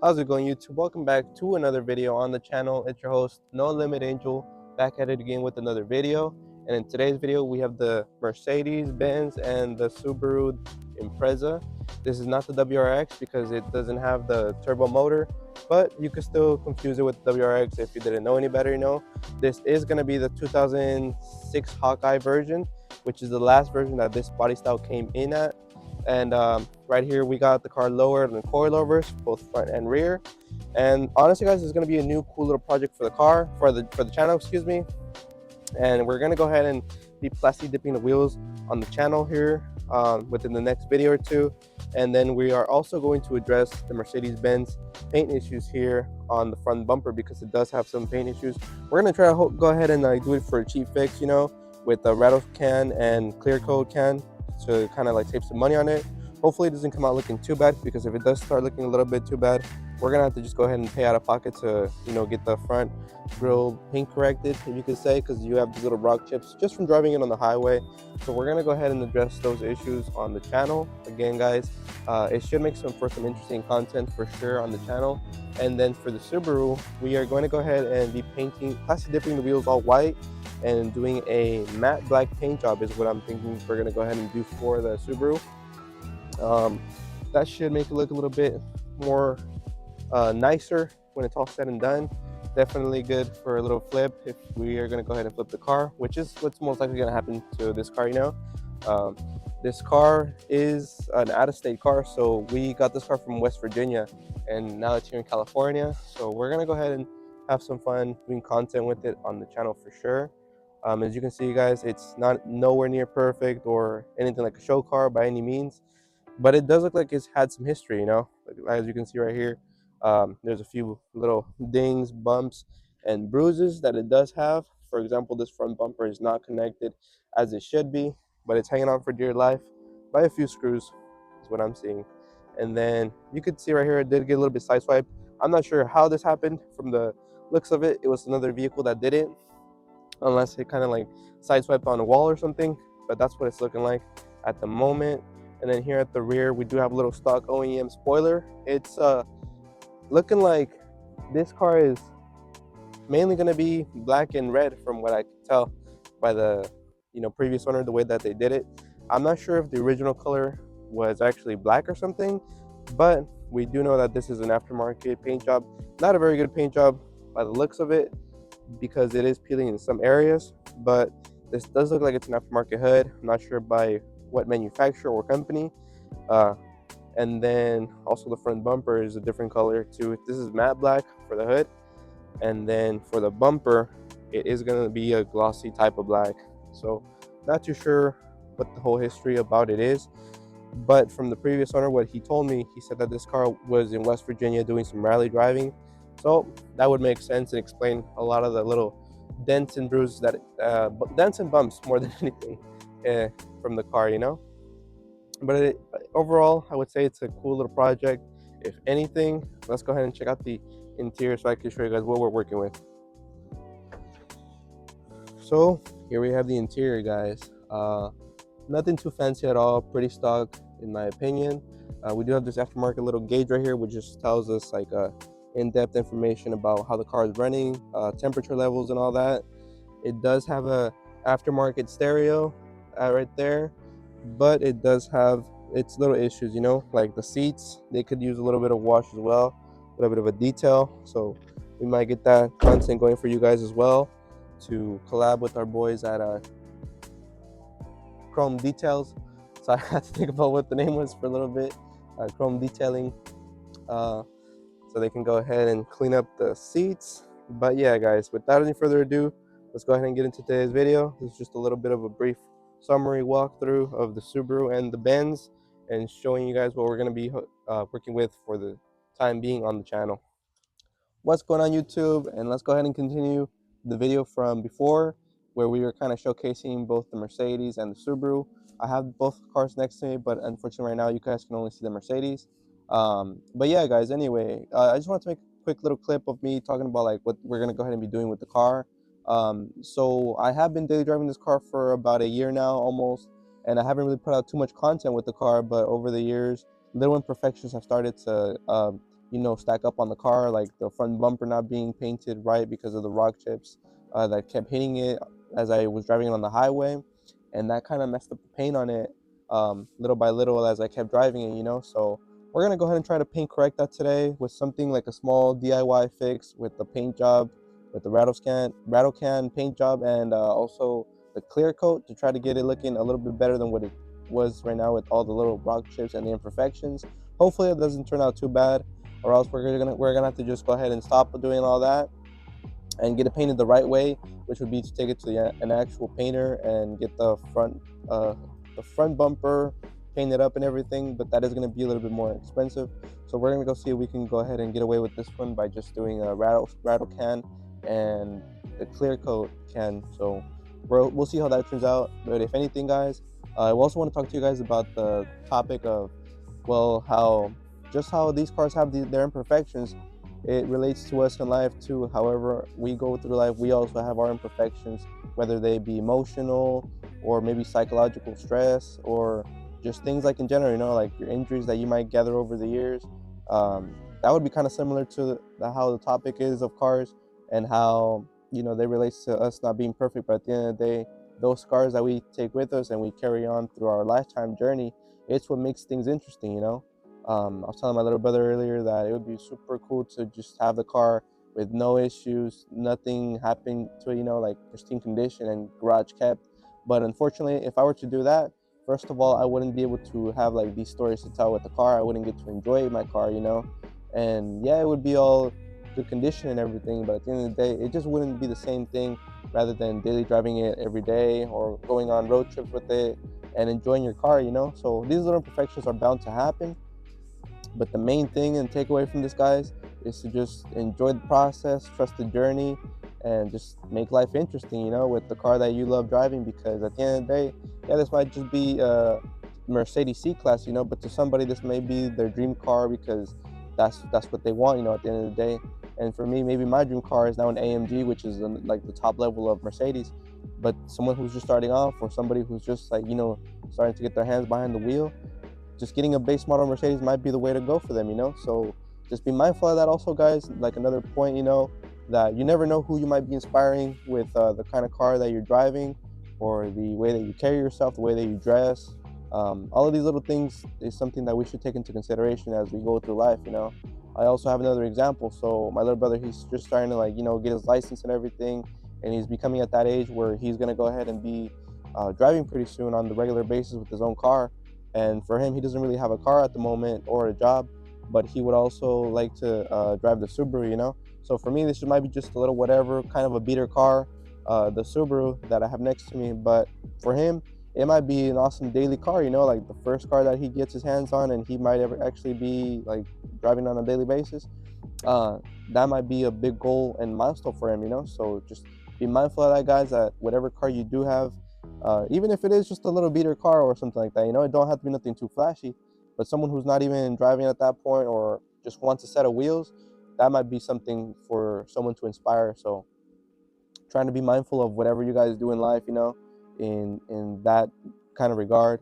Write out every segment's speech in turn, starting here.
How's it going, YouTube? Welcome back to another video on the channel. It's your host, No Limit Angel, back at it again with another video. And in today's video, we have the Mercedes, Benz, and the Subaru Impreza. This is not the WRX because it doesn't have the turbo motor, but you could still confuse it with the WRX if you didn't know any better, This is going to be the 2006 Hawkeye version, which is the last version that this body style came in at. And right here we got the car lowered and coilovers, both front and rear. And honestly, guys, it's going to be a new cool little project for the car, for the channel, excuse me. And we're going to go ahead and be plastic dipping the wheels on the channel here within the next video or two. And then we are also going to address the Mercedes-Benz paint issues here on the front bumper, because it does have some paint issues. We're going to try to go ahead and do it for a cheap fix, with a rattle can and clear coat can, to kind of like save some money on it. Hopefully it doesn't come out looking too bad, because if it does start looking a little bit too bad, we're gonna have to just go ahead and pay out of pocket to get the front grille paint corrected, if you could say, because you have these little rock chips just from driving it on the highway. So we're gonna go ahead and address those issues on the channel. Again, guys, it should make for some interesting content for sure on the channel. And then for the Subaru, we are going to go ahead and be plastic dipping the wheels all white and doing a matte black paint job is what I'm thinking we're going to go ahead and do for the Subaru. That should make it look a little bit more nicer when it's all said and done. Definitely good for a little flip if we are going to go ahead and flip the car, which is what's most likely going to happen to this car. This car is an out-of-state car, so we got this car from West Virginia, and now it's here in California. So we're going to go ahead and have some fun doing content with it on the channel for sure. As you can see, guys, it's not nowhere near perfect or anything like a show car by any means, but it does look like it's had some history, as you can see right here. There's a few little dings, bumps, and bruises that it does have. For example, this front bumper is not connected as it should be, but it's hanging on for dear life by a few screws, is what I'm seeing. And then you could see right here, it did get a little bit sideswiped. I'm not sure how this happened. From the looks of it, it was another vehicle that did it, unless it kind of like sideswiped on a wall or something, but that's what it's looking like at the moment. And then here at the rear, we do have a little stock OEM spoiler. It's looking like this car is mainly going to be black and red, from what I can tell by the previous owner, the way that they did it. I'm not sure if the original color was actually black or something, but we do know that this is an aftermarket paint job. Not a very good paint job by the looks of it, because it is peeling in some areas, but this does look like it's an aftermarket hood. I'm not sure by what manufacturer or company. And then also the front bumper is a different color too. This is matte black for the hood, and then for the bumper, it is going to be a glossy type of black. So not too sure what the whole history about it is, but from the previous owner, what he told me, he said that this car was in West Virginia doing some rally driving. So that would make sense and explain a lot of the little dents and bruises, dents and bumps more than anything, from the car, But overall, I would say it's a cool little project. If anything, let's go ahead and check out the interior so I can show you guys what we're working with. So here we have the interior, guys. Nothing too fancy at all, pretty stock in my opinion. We do have this aftermarket little gauge right here, which just tells us like in-depth information about how the car is running, temperature levels and all that. It does have a aftermarket stereo right there, but it does have its little issues, like the seats. They could use a little bit of wash as well, a little bit of a detail. So we might get that content going for you guys as well, to collab with our boys at Chrome Details. So I had to think about what the name was for a little bit. Chrome Detailing, so they can go ahead and clean up the seats. But yeah, guys, without any further ado, let's go ahead and get into today's video. This is just a little bit of a brief summary walkthrough of the Subaru and the Benz, and showing you guys what we're going to be working with for the time being on the channel. What's going on, YouTube? And let's go ahead and continue the video from before, where we were kind of showcasing both the Mercedes and the Subaru. I have both cars next to me, but unfortunately right now you guys can only see the Mercedes. But yeah, guys, anyway, I just wanted to make a quick little clip of me talking about like what we're going to go ahead and be doing with the car. So I have been daily driving this car for about a year now almost, and I haven't really put out too much content with the car, but over the years, little imperfections have started to stack up on the car, like the front bumper not being painted right because of the rock chips that kept hitting it as I was driving it on the highway, and that kind of messed up the paint on it little by little as I kept driving it. So we're gonna go ahead and try to paint correct that today with something like a small DIY fix with the paint job, with the rattle can paint job, and also the clear coat to try to get it looking a little bit better than what it was right now with all the little rock chips and the imperfections. Hopefully it doesn't turn out too bad, or else we're gonna have to just go ahead and stop doing all that and get it painted the right way, which would be to take it to an actual painter and get the front bumper painted up and everything. But that is going to be a little bit more expensive, so we're going to go see if we can go ahead and get away with this one by just doing a rattle can and the clear coat can. So we'll see how that turns out. But if anything, guys, I also want to talk to you guys about the topic of, well, how these cars have their imperfections. It relates to us in life too. However we go through life, we also have our imperfections, whether they be emotional or maybe psychological stress, or just things like in general, like your injuries that you might gather over the years. That would be kind of similar to how the topic is of cars, and how they relate to us not being perfect. But at the end of the day, those scars that we take with us and we carry on through our lifetime journey, it's what makes things interesting. I was telling my little brother earlier that it would be super cool to just have the car with no issues, nothing happened to it, like pristine condition and garage kept. But unfortunately, if I were to do that, first of all, I wouldn't be able to have like these stories to tell with the car. I wouldn't get to enjoy my car. And yeah, it would be all good condition and everything, but at the end of the day, it just wouldn't be the same thing rather than daily driving it every day or going on road trips with it and enjoying your car. So these little imperfections are bound to happen. But the main thing and takeaway from this, guys, is to just enjoy the process, trust the journey, and just make life interesting, with the car that you love driving. Because at the end of the day, yeah, this might just be a Mercedes C-Class, but to somebody this may be their dream car because that's what they want, at the end of the day. And for me, maybe my dream car is now an AMG, which is like the top level of Mercedes. But someone who's just starting off, or somebody who's just like, starting to get their hands behind the wheel, just getting a base model Mercedes might be the way to go for them. So just be mindful of that also, guys. Like another point, that you never know who you might be inspiring with the kind of car that you're driving, or the way that you carry yourself, the way that you dress. All of these little things is something that we should take into consideration as we go through life. I also have another example. So my little brother, he's just starting to get his license and everything, and he's becoming at that age where he's gonna go ahead and be driving pretty soon on the regular basis with his own car. And for him, he doesn't really have a car at the moment or a job, but he would also like to drive the Subaru. So for me, this might be just a little whatever, kind of a beater car, the Subaru that I have next to me. But for him, it might be an awesome daily car, like the first car that he gets his hands on, and he might ever actually be like driving on a daily basis. That might be a big goal and milestone for him. So just be mindful of that, guys, that whatever car you do have, even if it is just a little beater car or something like that, it don't have to be nothing too flashy, but someone who's not even driving at that point or just wants a set of wheels, that might be something for someone to inspire. So trying to be mindful of whatever you guys do in life, in that kind of regard.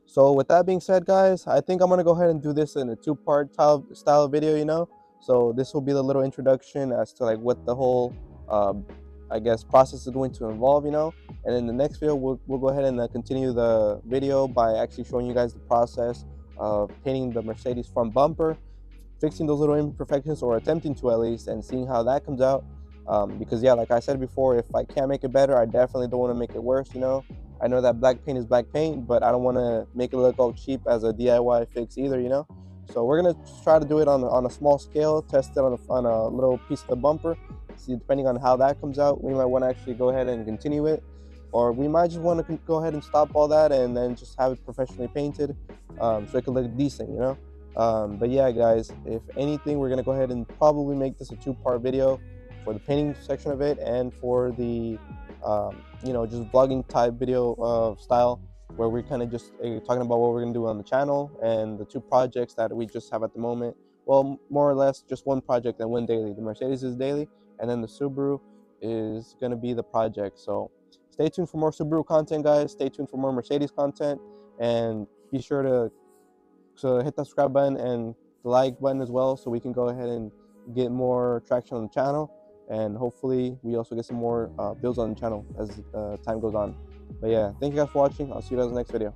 So with that being said, guys, I think I'm gonna go ahead and do this in a two-part style video. So this will be the little introduction as to like what the whole, I guess, process is going to involve. And in the next video, we'll go ahead and continue the video by actually showing you guys the process of painting the Mercedes front bumper, fixing those little imperfections, or attempting to at least, and seeing how that comes out. Because yeah, like I said before, if I can't make it better, I definitely don't want to make it worse. I know that black paint is black paint, but I don't want to make it look all cheap as a DIY fix either. So we're gonna try to do it on a small scale, test it on a little piece of the bumper, see, depending on how that comes out, we might want to actually go ahead and continue it, or we might just want to go ahead and stop all that and then just have it professionally painted, so it could look decent. But yeah, guys, if anything, we're gonna go ahead and probably make this a two-part video for the painting section of it, and for the just vlogging type video style, where we're kind of just talking about what we're gonna do on the channel and the two projects that we just have at the moment. Well, more or less just one project and one daily. The Mercedes is daily, and then the Subaru is gonna be the project. So stay tuned for more Subaru content, guys. Stay tuned for more Mercedes content, and be sure to hit that subscribe button and the like button as well, so we can go ahead and get more traction on the channel, and hopefully we also get some more builds on the channel as time goes on. But yeah, thank you guys for watching. I'll see you guys in the next video.